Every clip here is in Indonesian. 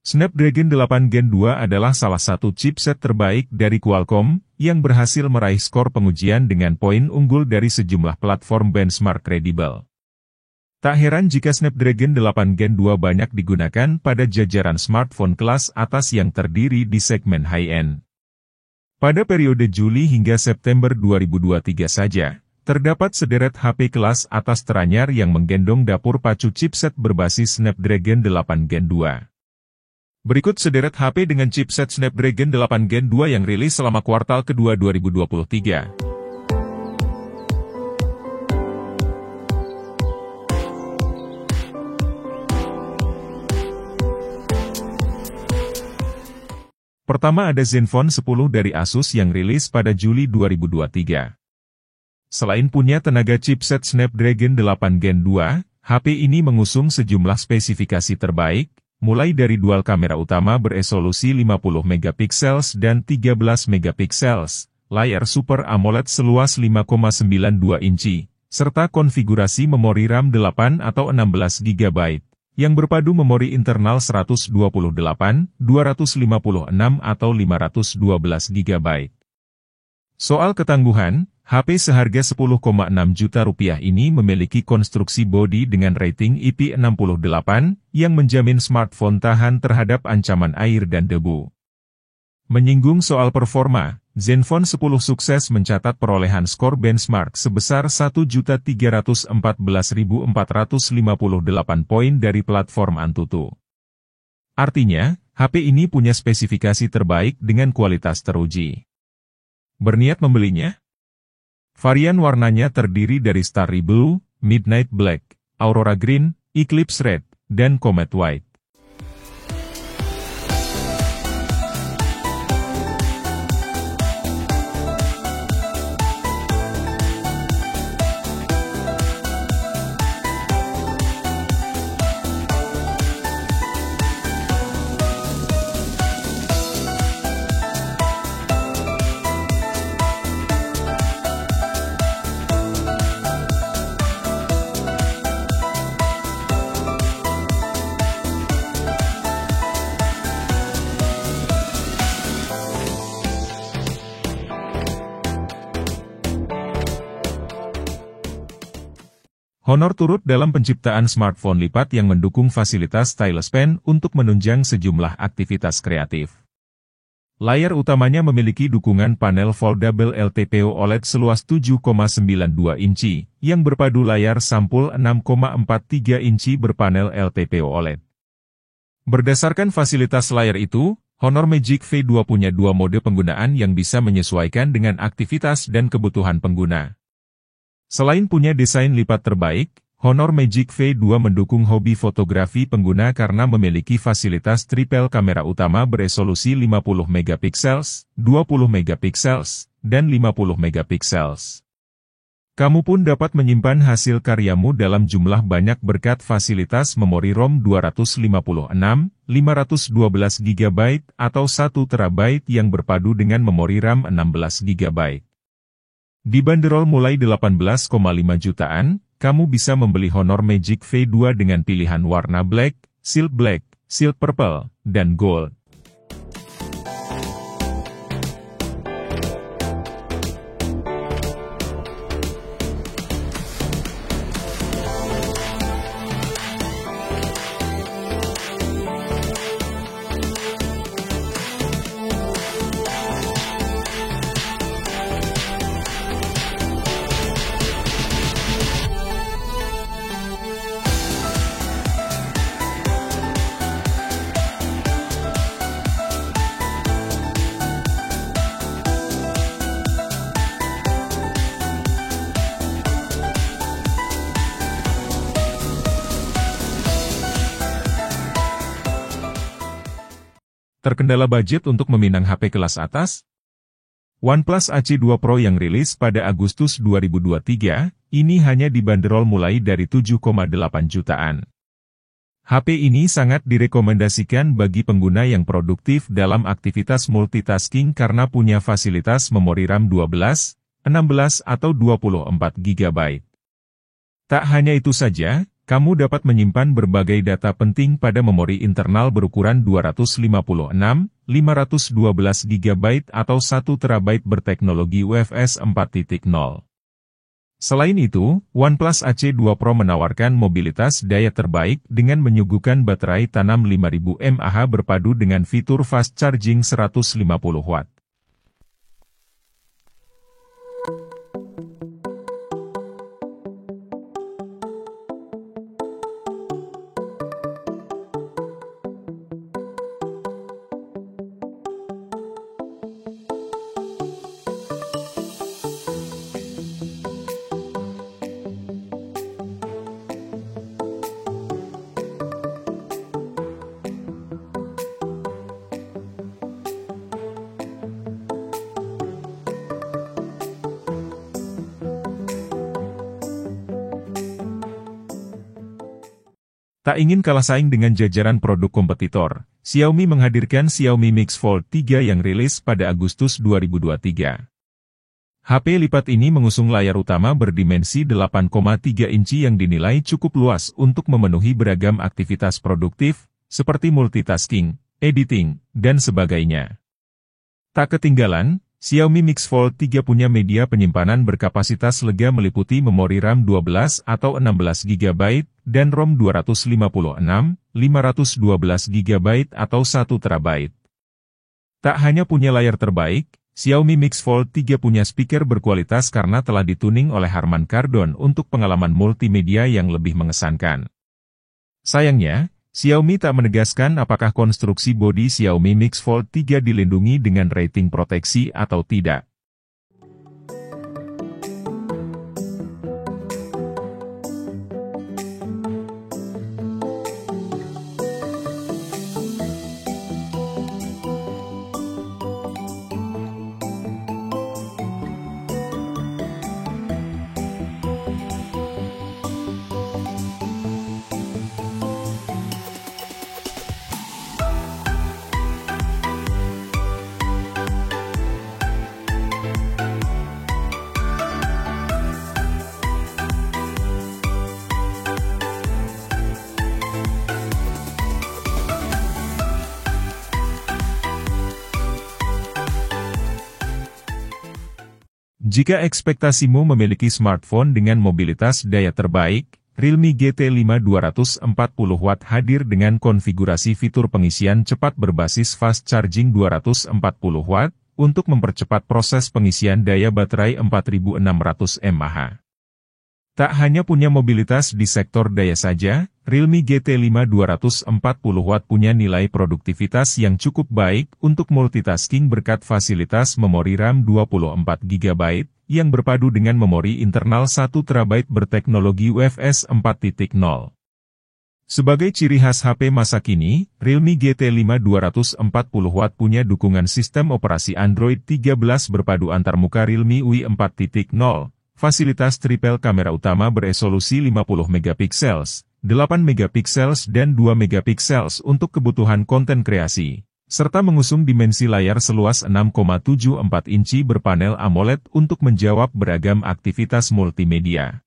Snapdragon 8 Gen 2 adalah salah satu chipset terbaik dari Qualcomm yang berhasil meraih skor pengujian dengan poin unggul dari sejumlah platform benchmark kredibel. Tak heran jika Snapdragon 8 Gen 2 banyak digunakan pada jajaran smartphone kelas atas yang terdiri di segmen high-end. Pada periode Juli hingga September 2023 saja, terdapat sederet HP kelas atas teranyar yang menggendong dapur pacu chipset berbasis Snapdragon 8 Gen 2. Berikut sederet HP dengan chipset Snapdragon 8 Gen 2 yang rilis selama kuartal kedua 2023. Pertama ada Zenfone 10 dari Asus yang rilis pada Juli 2023. Selain punya tenaga chipset Snapdragon 8 Gen 2, HP ini mengusung sejumlah spesifikasi terbaik, mulai dari dual kamera utama beresolusi 50 MP dan 13 MP, layar Super AMOLED seluas 5,92 inci, serta konfigurasi memori RAM 8 atau 16 GB, yang berpadu memori internal 128, 256 atau 512 GB. Soal ketangguhan, HP seharga 10,6 juta rupiah ini memiliki konstruksi bodi dengan rating IP68 yang menjamin smartphone tahan terhadap ancaman air dan debu. Menyinggung soal performa, Zenfone 10 sukses mencatat perolehan skor benchmark sebesar 1.314.458 poin dari platform Antutu. Artinya, HP ini punya spesifikasi terbaik dengan kualitas teruji. Berniat membelinya? Varian warnanya terdiri dari Starry Blue, Midnight Black, Aurora Green, Eclipse Red, dan Comet White. Honor turut dalam penciptaan smartphone lipat yang mendukung fasilitas stylus pen untuk menunjang sejumlah aktivitas kreatif. Layar utamanya memiliki dukungan panel foldable LTPO OLED seluas 7,92 inci, yang berpadu layar sampul 6,43 inci berpanel LTPO OLED. Berdasarkan fasilitas layar itu, Honor Magic V2 punya dua mode penggunaan yang bisa menyesuaikan dengan aktivitas dan kebutuhan pengguna. Selain punya desain lipat terbaik, Honor Magic V2 mendukung hobi fotografi pengguna karena memiliki fasilitas triple kamera utama beresolusi 50 MP, 20 MP, dan 50 MP. Kamu pun dapat menyimpan hasil karyamu dalam jumlah banyak berkat fasilitas memori ROM 256, 512 GB atau 1 TB yang berpadu dengan memori RAM 16 GB. Dibanderol mulai 18,5 jutaan, kamu bisa membeli Honor Magic V2 dengan pilihan warna black, silk purple, dan gold. Terkendala budget untuk meminang HP kelas atas? OnePlus AC2 Pro yang rilis pada Agustus 2023, ini hanya dibanderol mulai dari 7,8 jutaan. HP ini sangat direkomendasikan bagi pengguna yang produktif dalam aktivitas multitasking karena punya fasilitas memori RAM 12, 16 atau 24 GB. Tak hanya itu saja, Kamu dapat menyimpan berbagai data penting pada memori internal berukuran 256, 512 GB atau 1 TB berteknologi UFS 4.0. Selain itu, OnePlus AC2 Pro menawarkan mobilitas daya terbaik dengan menyuguhkan baterai tanam 5000 mAh berpadu dengan fitur fast charging 150 Watt. Tak ingin kalah saing dengan jajaran produk kompetitor, Xiaomi menghadirkan Xiaomi Mix Fold 3 yang rilis pada Agustus 2023. HP lipat ini mengusung layar utama berdimensi 8,3 inci yang dinilai cukup luas untuk memenuhi beragam aktivitas produktif, seperti multitasking, editing, dan sebagainya. Tak ketinggalan, Xiaomi Mix Fold 3 punya media penyimpanan berkapasitas lega meliputi memori RAM 12 atau 16 GB dan ROM 256, 512 GB atau 1 TB. Tak hanya punya layar terbaik, Xiaomi Mix Fold 3 punya speaker berkualitas karena telah dituning oleh Harman Kardon untuk pengalaman multimedia yang lebih mengesankan. Sayangnya, Xiaomi tak menegaskan apakah konstruksi bodi Xiaomi Mix Fold 3 dilindungi dengan rating proteksi atau tidak. Jika ekspektasimu memiliki smartphone dengan mobilitas daya terbaik, Realme GT5 240 Watt hadir dengan konfigurasi fitur pengisian cepat berbasis fast charging 240 Watt untuk mempercepat proses pengisian daya baterai 4600 mAh. Tak hanya punya mobilitas di sektor daya saja, Realme GT5 240 Watt punya nilai produktivitas yang cukup baik untuk multitasking berkat fasilitas memori RAM 24 GB, yang berpadu dengan memori internal 1 TB berteknologi UFS 4.0. Sebagai ciri khas HP masa kini, Realme GT5 240 Watt punya dukungan sistem operasi Android 13 berpadu antarmuka Realme UI 4.0. Fasilitas triple kamera utama beresolusi 50 megapiksels, 8 megapiksels dan 2 megapiksels untuk kebutuhan konten kreasi, serta mengusung dimensi layar seluas 6,74 inci berpanel AMOLED untuk menjawab beragam aktivitas multimedia.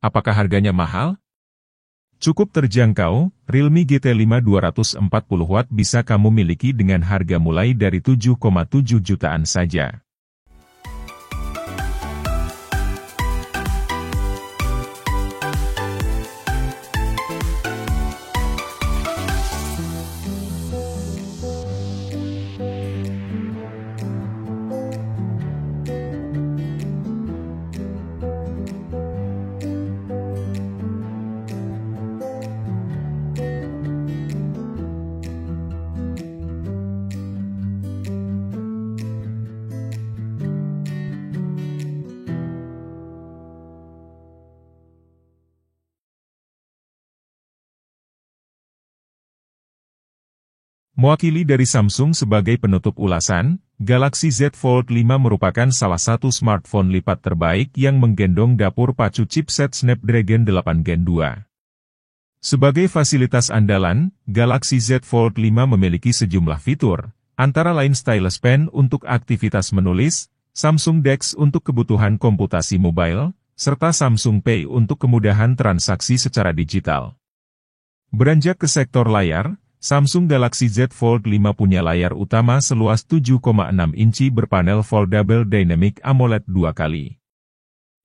Apakah harganya mahal? Cukup terjangkau, Realme GT5 240 Watt bisa kamu miliki dengan harga mulai dari 7,7 jutaan saja. Mewakili dari Samsung sebagai penutup ulasan, Galaxy Z Fold 5 merupakan salah satu smartphone lipat terbaik yang menggendong dapur pacu chipset Snapdragon 8 Gen 2. Sebagai fasilitas andalan, Galaxy Z Fold 5 memiliki sejumlah fitur, antara lain stylus pen untuk aktivitas menulis, Samsung DeX untuk kebutuhan komputasi mobile, serta Samsung Pay untuk kemudahan transaksi secara digital. Beranjak ke sektor layar, Samsung Galaxy Z Fold 5 punya layar utama seluas 7,6 inci berpanel Foldable Dynamic AMOLED 2 kali.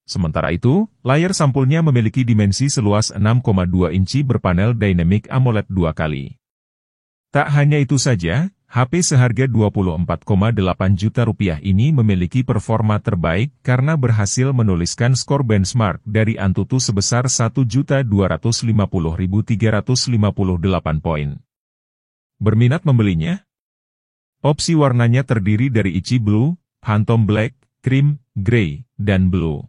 Sementara itu, layar sampulnya memiliki dimensi seluas 6,2 inci berpanel Dynamic AMOLED 2 kali. Tak hanya itu saja, HP seharga Rp24,8 juta ini memiliki performa terbaik karena berhasil menuliskan skor benchmark dari Antutu sebesar 1.250.358 poin. Berminat membelinya? Opsi warnanya terdiri dari Ichi Blue, Phantom Black, Cream, Grey, dan Blue.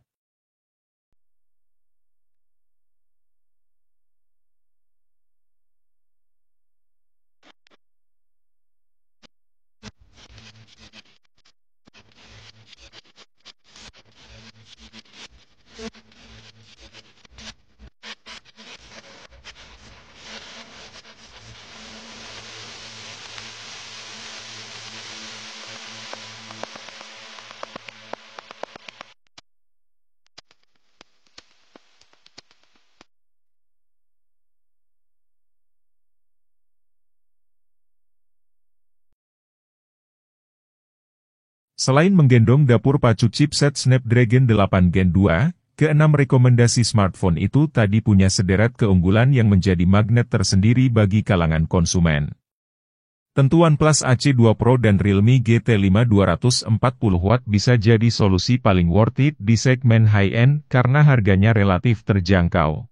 Selain menggendong dapur pacu chipset Snapdragon 8 Gen 2, keenam rekomendasi smartphone itu tadi punya sederet keunggulan yang menjadi magnet tersendiri bagi kalangan konsumen. Tentu OnePlus AC2 Pro dan Realme GT5 240W bisa jadi solusi paling worth it di segmen high-end karena harganya relatif terjangkau.